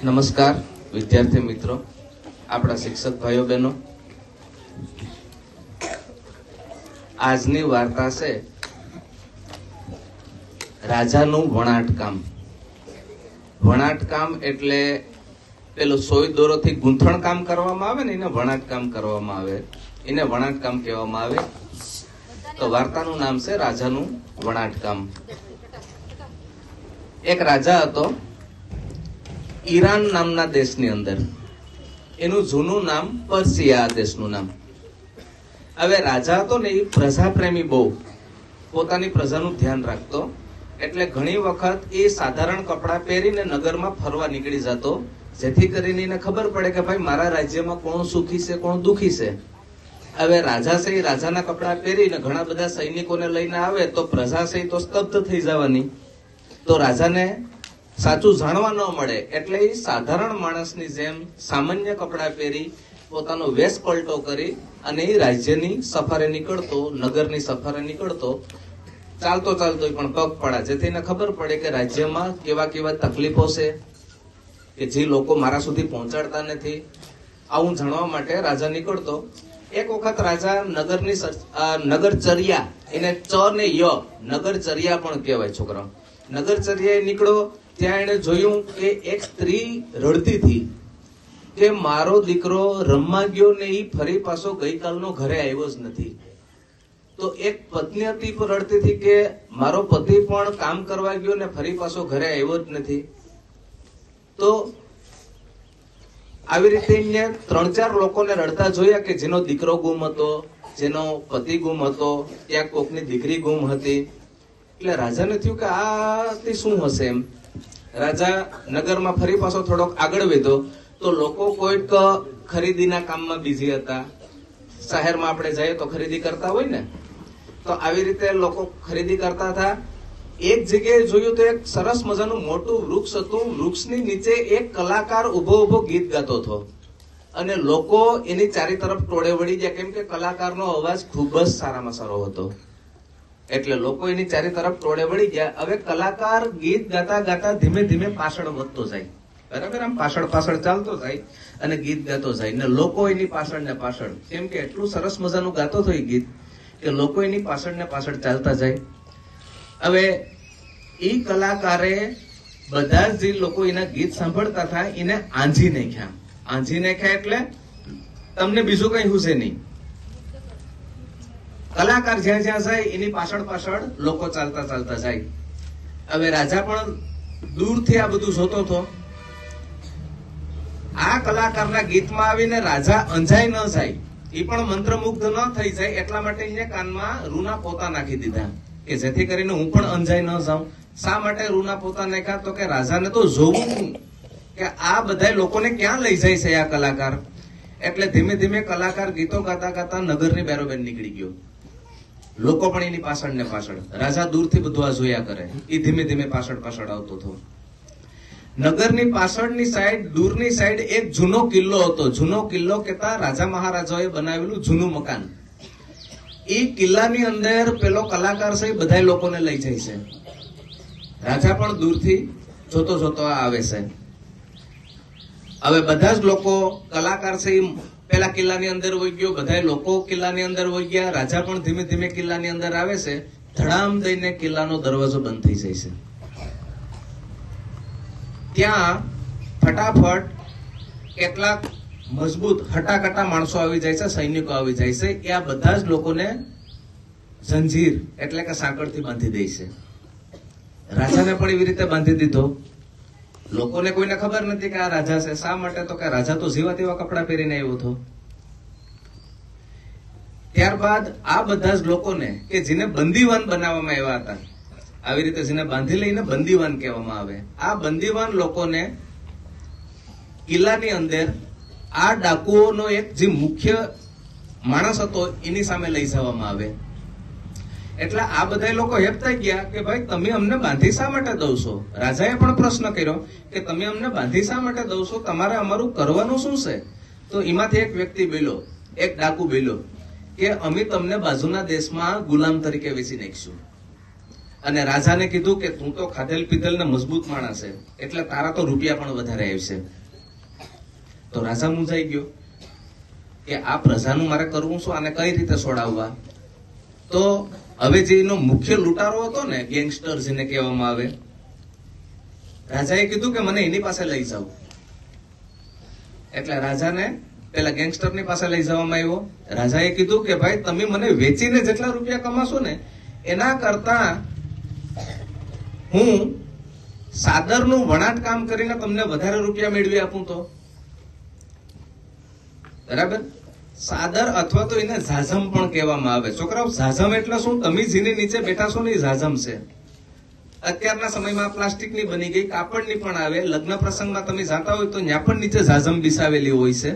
નમસ્કાર વિદ્યાર્થી મિત્રો, આપણા શિક્ષક ભાઈઓ બહેનો, આજની વાર્તા છે રાજાનું વણાટકામ. વણાટકામ એટલે પેલું સોય દોરોથી ગૂંથણ કામ કરવામાં આવે ને એને વણાટકામ કરવામાં આવે, એને વણાટકામ કહેવામાં આવે. તો વાર્તાનું નામ છે રાજાનું વણાટકામ. એક રાજા હતો ઈરાન નામના દેશની અંદર. એનું જૂનું નામ પર્સિયા દેશનું નામ. હવે રાજા હતો ને એ પ્રજાપ્રેમી, બહુ પોતાની પ્રજાનું ધ્યાન રાખતો. એટલે ઘણી વખત એ સાધારણ કપડાં પહેરીને નગરમાં ફરવા નીકળી જતો, જેથી કરીને એને ખબર પડે કે ભાઈ મારા રાજ્યમાં કોણ સુખી છે કોણ દુખી છે. હવે રાજા છે એ રાજાના કપડાં પહેરીને ઘણા બધા સૈનિકોને લઈને આવે તો પ્રજા છે તો સ્તબ્ધ થઈ જવાની. તો રાજાને સાચું જાણવા ન મળે એટલે એ સાધારણ માણસની જેમ સામાન્ય કપડાં પહેરી પોતાનો વેશ પલટો કરી અને એ રાજ્યની સફરે નીકળતો, નગરની સફરે નીકળતો. ચાલતો પણ પગપાળા, જેથી એને ખબર પડે કે રાજ્યમાં કેવા કેવા તકલીફો છે કે જે લોકો મારા સુધી પહોંચાડતા નથી. આવું જાણવા માટે રાજા નીકળતો. એક વખત રાજા નગરની નગરચર્યા, એને ચ ને ય નગરચર્યા પણ કહેવાય છોકરા. નગરચર્યાએ નીકળો ત્યાં એને જોયું કે એક સ્ત્રી રડતી હતી કે મારો દીકરો રમવા ગયો ને એ ફરી પાછો ગઈકાલનો ઘરે આવ્યો જ નથી. તો એક પત્ની હતી પણ રડતી હતી કે મારો પતિ પણ કામ કરવા ગયો ને ફરી પાછો ઘરે આવ્યો જ નથી. તો આવી રીતે 3-4 લોકોને રડતા જોયા કે જેનો દીકરો ગુમ હતો, જેનો પતિ ગુમ હતો, ત્યાં કોકની દીકરી ગુમ હતી. એટલે રાજાને થયું કે આ શું હશે એમ. રાજા નગરમાં ફરી પાછો થોડોક આગળ વધ્યો તો લોકો કોઈક ખરીદીના કામમાં બિઝી હતા. શહેરમાં આપણે જઈએ તો ખરીદી કરતા હોય ને, તો આવી રીતે લોકો ખરીદી કરતા હતા. એક જગ્યાએ જોયું તો એક સરસ મજાનું મોટું વૃક્ષ હતું. વૃક્ષની નીચે એક કલાકાર ઉભો ગીત ગાતો હતો અને લોકો એની ચારે તરફ ટોળે વળી ગયા, કેમ કે કલાકારનો અવાજ ખૂબ જ સારામાં સારો હતો. એટલે લોકો એની ચારે તરફ ટોળે વળી ગયા. હવે કલાકાર ગીત ગાતા ગાતા ધીમે ધીમે પાછળ વધતો જાય, બરાબર, આમ પાછળ ચાલતો જાય અને ગીત ગાતો જાય ને લોકો એની પાછળ ને પાછળ, કેમ કે એટલું સરસ મજાનું ગાતો હતો એ ગીત કે લોકો એની પાછળ ને પાછળ ચાલતા જાય. હવે એ કલાકારે બધા જ જે લોકો એના ગીત સાંભળતા હતા એને આંજી નાખ્યા એટલે તમને બીજું કઈ હુશે નહીં. કલાકાર જ્યાં જ્યાં જાય એની પાછળ લોકો ચાલતા જાય. હવે રાજા પણ દૂરથી આ બધું જોતો હતો. આ કલાકારના ગીતમાં આવીને રાજા અંજાઈ ન જાય, એ પણ મંત્રમુગ્ધ ન થઈ જાય એટલા માટે અહીંયા કાનમાં રૂના પોતા નાખી દીધા કે જેથી કરીને હું પણ અંજાઈ ન જાઉં. શા માટે રૂના પોતા નાખ્યા? તો કે રાજાને તો જોવું કે આ બધા લોકોને ક્યાં લઈ જાય છે આ કલાકાર. એટલે ધીમે ધીમે કલાકાર ગીતો ગાતા ગાતા નગરની બેરોબેર નીકળી ગયો. લોકો પણ એની પાછળ ને પાછળ. રાજા દૂરથી બધું આ જોયા કરે, એ ધીમે ધીમે પાછળ આવતો હતો. નગરની પાછળની સાઈડ, દૂરની સાઈડ એક જૂનો કિલ્લો હતો. જૂનો કિલ્લો કહેતા રાજા મહારાજાઓએ બનાવેલું જૂનું મકાન. એ કિલ્લાની અંદર પેલો કલાકાર છે બધા લોકોને લઈ જાય છે. રાજા પણ દૂરથી જોતો આવે છે. હવે બધા જ લોકો, કલાકાર છે પેલા કિલ્લાની અંદર વહી ગયો, બધા લોકો કિલ્લાની અંદર વહી ગયા. રાજા પણ ધીમે ધીમે કિલ્લાની અંદર આવે છે. ધડામ દઈને કિલ્લાનો દરવાજો બંધ થઈ જાય છે. ત્યાં ફટાફટ કેટલાક મજબૂત હટાકટા માણસો આવી જાય છે, સૈનિકો આવી જાય છે. એ આ બધા જ લોકોને જંજીર એટલે કે સાંકળથી બાંધી દે છે. રાજાને પણ એવી રીતે બાંધી દીધો. લોકોને કોઈને ખબર નથી કે આ રાજા છે. શા માટે? તો કે રાજા તો જેવા તેવા કપડા પહેરીને આવ્યો હતો. ત્યારબાદ આ બધા જ લોકોને કે જેને બંદીવાન બનાવવામાં આવ્યા હતા, આવી રીતે જેને બાંધી લઈને બંદીવાન કહેવામાં આવે, આ બંદીવાન લોકોને કિલ્લાની અંદર આ ડાકુઓનો એક જે મુખ્ય માણસ હતો એની સામે લઈ જવામાં આવે. એટલે આ બધા લોકો હેપતાઈ ગયા કે ભાઈ તમે અમને બાંધી શા માટે દો છો? રાજાએ પણ પ્રશ્ન કર્યો કે તમે અમને બાંધી શા માટે દો છો? તમારે અમારું કરવાનું શું છે? તો એમાંથી એક વ્યક્તિ બોલ્યો, એક ડાકુ બોલ્યો કે અમે તમને બાજુના દેશમાં ગુલામ તરીકે વેચી નાખીશું. અને રાજાને કીધું કે તું તો ખાધેલ પીધેલ ને મજબૂત માણસ છે, એટલે તારા તો રૂપિયા પણ વધારે આવશે. તો રાજા મૂંઝાઈ ગયો કે આ પ્રજાનું મારે કરવું શું, આને કઈ રીતે છોડાવવા. તો હવે જે એનો મુખ્ય લૂંટારો હતો ને, ગેંગસ્ટર જેને કહેવામાં આવે, રાજાએ કીધું કે મને એની પાસે લઈ જાવ. એટલે રાજાને પેલા ગેંગસ્ટરની પાસે લઈ જવામાં આવ્યો. રાજાએ કીધું કે ભાઈ તમે મને વેચીને જેટલા રૂપિયા કમાશો ને એના કરતા હું સાદરનું વણાટ કામ કરીને તમને વધારે રૂપિયા મેળવી આપું તો. બરાબર. સાદર અથવા તો એને ઝાઝમ પણ કહેવામાં આવે. છોકરાઓ, ઝાઝમ એટલે શું? તમે જેની નીચે બેઠા છો ને એ ઝાઝમ છે. અત્યારના સમયમાં પ્લાસ્ટિકની બની ગઈ, કાપડની પણ આવે. લગ્ન પ્રસંગમાં તમે જાતા હોય તો ત્યાં પણ નીચે ઝાઝમ બિસાવેલી હોય છે.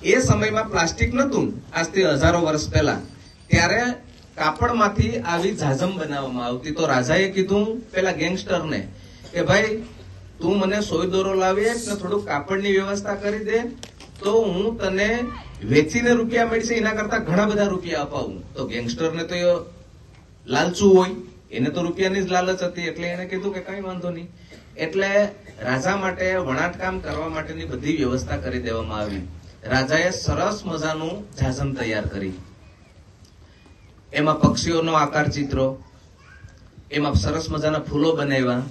એ સમયમાં પ્લાસ્ટિક નતું, આજથી હજારો વર્ષ પહેલા, ત્યારે કાપડમાંથી આવી ઝાઝમ બનાવવામાં આવતી. તો રાજાએ કીધું પેલા ગેંગસ્ટરને કે ભાઈ તું મને સોય દોરો લાવી ને થોડું કાપડની વ્યવસ્થા કરી દે, તો હું તને વેચીને રૂપિયા મળશે એના કરતા ઘણા બધા રૂપિયા અપાવું. તો ગેંગસ્ટરને તો લાલચું હોય, એને તો રૂપિયાની જ લાલચ હતી, એટલે એને કીધું કે કઈ વાંધો નહીં. એટલે રાજા માટે વણાટકામ કરવા માટેની બધી વ્યવસ્થા કરી દેવામાં આવી. રાજાએ સરસ મજાનું ઝાઝમ તૈયાર કરી, એમાં પક્ષીઓનો આકાર ચિત્રો, એમાં સરસ મજાના ફૂલો બનાવ્યા,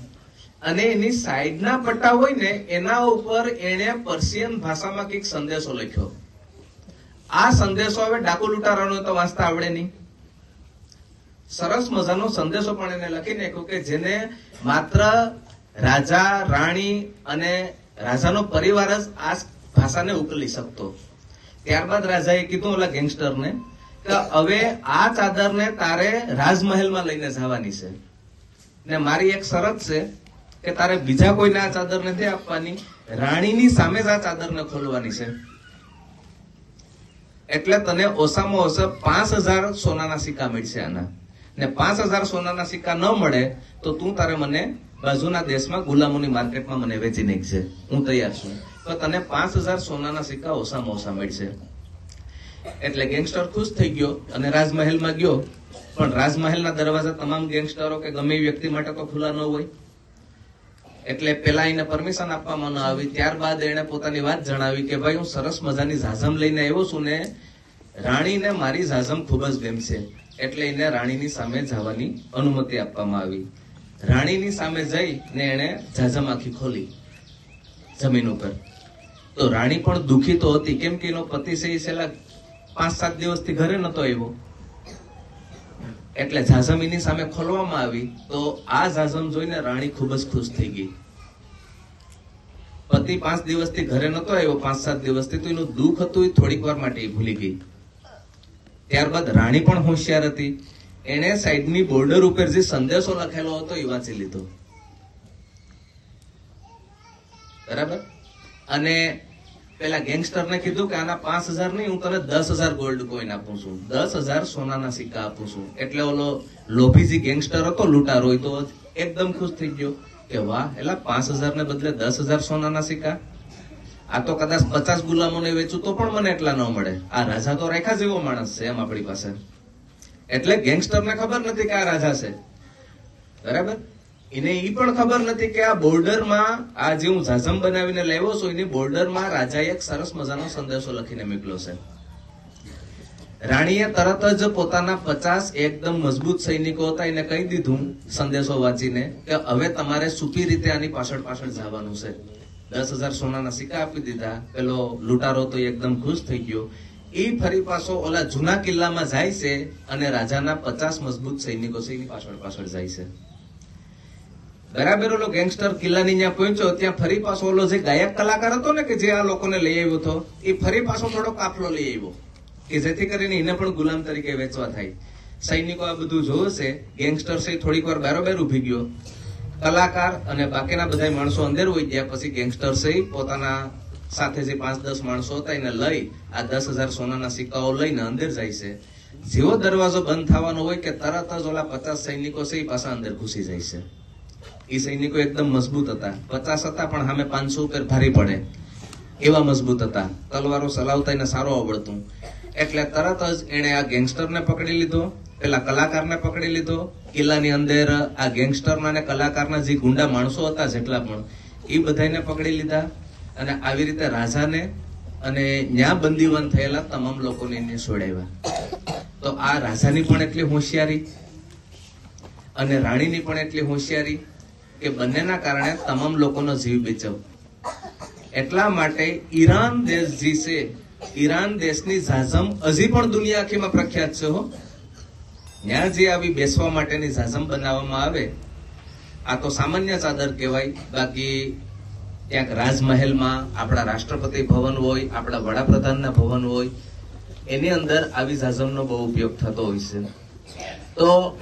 અને એની સાઈડના પટ્ટા હોય ને એના ઉપર એને પર્શિયન ભાષામાં કંઈક સંદેશો લખ્યો. આ સંદેશો હવે ડાકુ લૂંટારાનો તો વાંચતા આવડે નહીં. સરસ મજાનો સંદેશો પણ એને લખી નાખ્યો કે જેને માત્ર રાજા, રાણી અને રાજાનો પરિવાર જ આ ભાષાને ઉકલી શકતો. ત્યારબાદ રાજાએ કીધું ઓલા ગેંગસ્ટરને કે હવે આ ચાદરને તારે રાજમહેલમાં લઈને જવાની છે, ને મારી એક શરત છે કે તારે બીજા કોઈને આ ચાદર નથી આપવાની, રાણીની સામે જ આ ચાદરને ખોલવાની છે. એટલે તને ઓછામાં ઓછા 5000 સોનાના સિક્કા મળશે આના, ને 5000 સોનાના સિક્કા ન મળે તો તું તારે મને બાજુના દેશમાં ગુલામોની માર્કેટમાં મને વેચી નાખશે, હું તૈયાર છું. તો તને 5000 સોનાના સિક્કા ઓછામાં ઓછા મળશે. એટલે ગેંગસ્ટર ખુશ થઈ ગયો અને રાજમહેલમાં ગયો. પણ રાજમહેલના દરવાજા તમામ ગેંગસ્ટરો કે ગમે વ્યક્તિ માટે તો ખુલ્લા ન હોય, એટલે પેલા એને પરમિશન આપવામાં ન આવી. ત્યારબાદ એને પોતાની વાત જણાવી કે ભાઈ હું સરસ મજાની ઝાઝમ લઈને આવ્યો છું ને રાણીને મારી ઝાઝમ ખૂબ જ ગમશે, એટલે એને રાણીની સામે જવાની અનુમતિ આપવામાં આવી. રાણીની સામે જઈ ને એને ઝાઝમ આખી ખોલી જમીન ઉપર. તો રાણી પણ દુખી તો હતી, કેમ કે એનો પતિ છે એ છેલ્લા 5-7 દિવસથી ઘરે નતો આવ્યો. એટલે ઝાઝમ એની સામે ખોલવામાં આવી. તો આ ઝાઝમ જોઈને રાણી ખૂબ જ ખુશ થઈ ગઈ. પતિ 5 દિવસથી ઘરે નતો આવ્યો, 5-7 દિવસથી, તો એનું દુઃખ હતું એ થોડીક વાર માટે ભૂલી ગઈ. ત્યારબાદ રાણી પણ હોશિયાર હતી, એને સાઈડની બોર્ડર ઉપર જે સંદેશો લખેલો હતો એ વાંચી લીધો. બરાબર. અને પેલા ગેંગસ્ટરને કીધું કે આના 5000 નહીં, હું તને 10000 ગોલ્ડ કોઈન આપું છું, 10000 સોનાના સિક્કા આપું છું. એટલે ઓલો લોભી જે ગેંગસ્ટર હતો, લૂંટારો, તો એકદમ ખુશ થઈ ગયો કે વાહ, એટલે 5000 ને બદલે 10000 સોનાના સિક્કા. આ તો કદાચ 50 ગુલામોને વેચું તો પણ મને એટલા ન મળે. આ રાજા તો રેખા જેવો માણસ છે એમ આપણી પાસે. એટલે ગેંગસ્ટરને ખબર નથી કે આ રાજા છે. બરાબર. એને એ પણ ખબર નથી કે આ બોર્ડરમાં આ જે હું ઝાઝમ બનાવીને લાવ્યો છું એની બોર્ડરમાં રાજાએ એક સરસ મજાનો સંદેશો લખીને મોકલ્યો છે. રાણીએ તરત જ પોતાના 50 એકદમ મજબૂત સૈનિકો હતા એને કહી દીધું સંદેશો વાંચીને કે હવે તમારે સુપી રીતે આની પાછળ જવાનું છે. 10000 સોનાના સિક્કા આપી દીધા. પેલો લૂંટારો તો એકદમ ખુશ થઈ ગયો. એ ફરી પાછો ઓલા જૂના કિલ્લામાં જાય છે અને રાજાના 50 મજબૂત સૈનિકો છે એની પાછળ જાય છે. બરાબર. ઓલો ગેંગસ્ટર કિલ્લાની ત્યાં પહોંચ્યો, ત્યાં ફરી પાછો ઓલો જે ગાયક કલાકાર હતો ને કે જે આ લોકોને લઈ આવ્યો હતો, એ ફરી પાછો થોડો કાફલો લઈ આવ્યો કે જેથી કરીને એને પણ ગુલામ તરીકે વેચવા થાય. સૈનિકો આ બધું જોવે છે. ગેંગસ્ટર છે થોડીક વાર બારોબાર ઉભી ગયો. કલાકાર અને બાકીના બધા માણસો અંદર હોય ગયા પછી ગેંગસ્ટર છે પોતાના સાથે જે 5-10 માણસો હતા એને લઈ આ 10000 સોનાના સિક્કાઓ લઈને અંદર જાય છે. જેવો દરવાજો બંધ થવાનો હોય કે તરત જ ઓલા 50 સૈનિકો છે એ પાછા અંદર ઘૂસી જાય છે. એ સૈનિકો એકદમ મજબૂત હતા, 50 હતા પણ સામે 500 ઉપર ભારી પડે એવા મજબૂત હતા. તલવારો ચલાવતા એને સારો આવડતું. એટલે તરત જ એને આ ગેંગસ્ટરને પકડી લીધો પેલા કલાકારને પકડી લીધો, કિલ્લાની અંદર આ ગેંગસ્ટરના ને કલાકારના જે ગુંડા માણસો હતા જેટલા પણ એ બધાને પકડી લીધા અને આવી રીતે રાજાને અને ન્યા બંદીવાન થયેલા તમામ લોકોને એને છોડાવ્યા. તો આ રાજાની પણ એટલી હોશિયારી અને રાણીની પણ એટલી હોશિયારી કે બંનેના કારણે તમામ લોકોનો જીવ બચાવ. એટલા માટે ઈરાન દેશ જે છે, ઈરાન દેશની ઝાઝમ હજી પણ દુનિયા આખીમાં પ્રખ્યાત છે હો. ત્યાં જે આવી બેસવા માટેની ઝાઝમ બનાવવામાં આવે, આ તો સામાન્ય ચાદર કહેવાય. બાકી ક્યાંક રાજમહેલમાં આપણા રાષ્ટ્રપતિ ભવન હોય, આપણા વડાપ્રધાનના ભવન હોય, એની અંદર આવી ઝાઝમનો બહુ ઉપયોગ થતો હોય છે. તો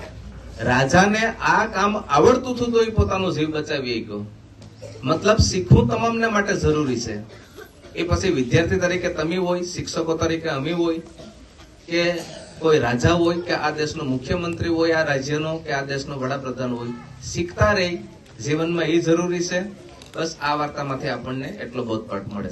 રાજાને આ કામ આવડતું હતું તો એ પોતાનો જીવ બચાવી ગયો. મતલબ શીખવું તમામને માટે જરૂરી છે. એ પછી વિદ્યાર્થી તરીકે તમે હોય, શિક્ષકો તરીકે અમે હોય, કે કોઈ રાજા હોય, કે આ દેશનો મુખ્યમંત્રી હોય આ રાજ્યનો, કે આ દેશનો વડાપ્રધાન હોય, શીખતા રહી જીવનમાં એ જરૂરી છે. બસ આ વાર્તામાંથી આપણને એટલો બોધપાઠ મળે છે.